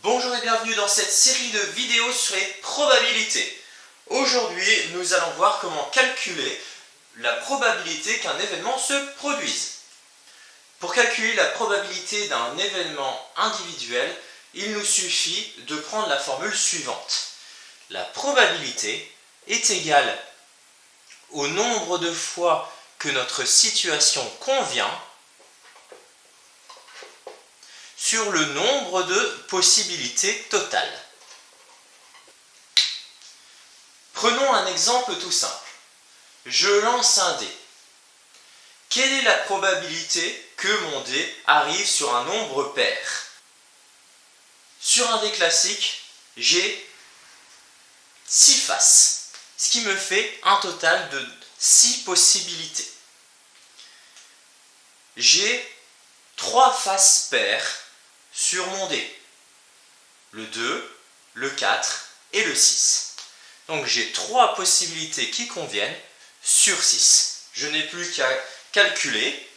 Bonjour et bienvenue dans cette série de vidéos sur les probabilités. Aujourd'hui, nous allons voir comment calculer la probabilité qu'un événement se produise. Pour calculer la probabilité d'un événement individuel, il nous suffit de prendre la formule suivante. La probabilité est égale au nombre de fois que notre situation convient sur le nombre de possibilités totales. Prenons un exemple tout simple. Je lance un dé. Quelle est la probabilité que mon dé arrive sur un nombre pair? Sur un dé classique, j'ai 6 faces, ce qui me fait un total de 6 possibilités. J'ai 3 faces paires sur mon dé, le 2, le 4 et le 6. Donc j'ai 3 possibilités qui conviennent sur 6. Je n'ai plus qu'à calculer,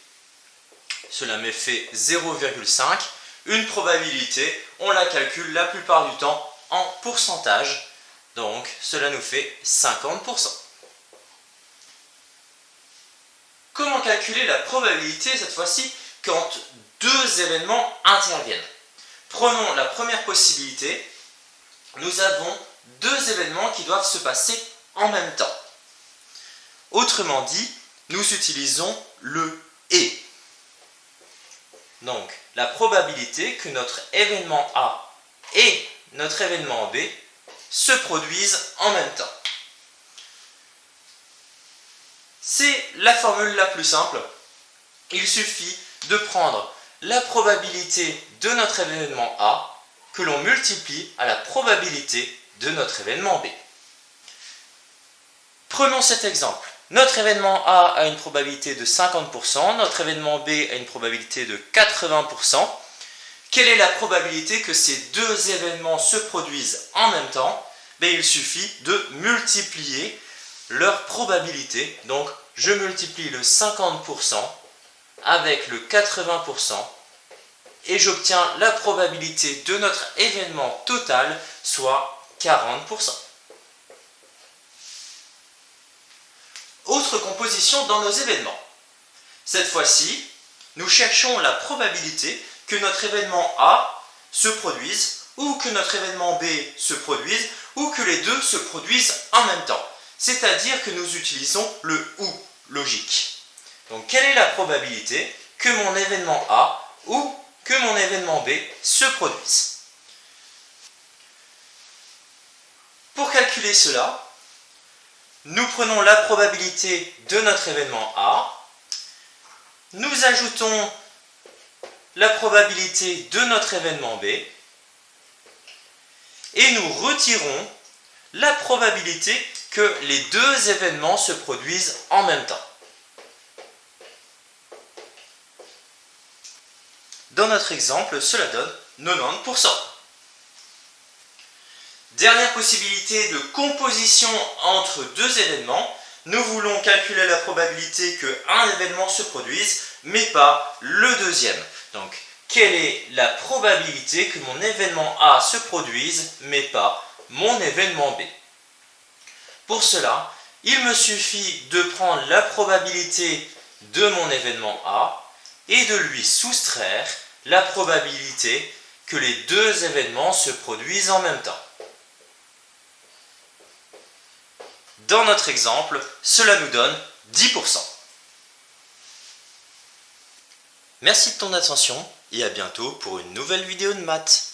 cela me fait 0,5. Une probabilité, on la calcule la plupart du temps en pourcentage, donc cela nous fait 50%. Comment calculer la probabilité cette fois-ci quand deux événements interviennent? Prenons la première possibilité. Nous avons deux événements qui doivent se passer en même temps. Autrement dit, nous utilisons le « et ». Donc, la probabilité que notre événement A et notre événement B se produisent en même temps. C'est la formule la plus simple. Il suffit de prendre la probabilité de notre événement A que l'on multiplie à la probabilité de notre événement B. Prenons cet exemple. Notre événement A a une probabilité de 50%, notre événement B a une probabilité de 80%. Quelle est la probabilité que ces deux événements se produisent en même temps? Il suffit de multiplier leur probabilité. Donc, je multiplie le 50% avec le 80% et j'obtiens la probabilité de notre événement total, soit 40%. Autre composition dans nos événements. Cette fois-ci, nous cherchons la probabilité que notre événement A se produise ou que notre événement B se produise ou que les deux se produisent en même temps. C'est-à-dire que nous utilisons le « ou » logique. Donc, quelle est la probabilité que mon événement A ou que mon événement B se produise? Pour calculer cela, nous prenons la probabilité de notre événement A, nous ajoutons la probabilité de notre événement B et nous retirons la probabilité que les deux événements se produisent en même temps. Dans notre exemple, cela donne 90%. Dernière possibilité de composition entre deux événements. Nous voulons calculer la probabilité qu'un événement se produise, mais pas le deuxième. Donc, quelle est la probabilité que mon événement A se produise, mais pas mon événement B? Pour cela, il me suffit de prendre la probabilité de mon événement A et de lui soustraire la probabilité que les deux événements se produisent en même temps. Dans notre exemple, cela nous donne 10%. Merci de ton attention et à bientôt pour une nouvelle vidéo de maths.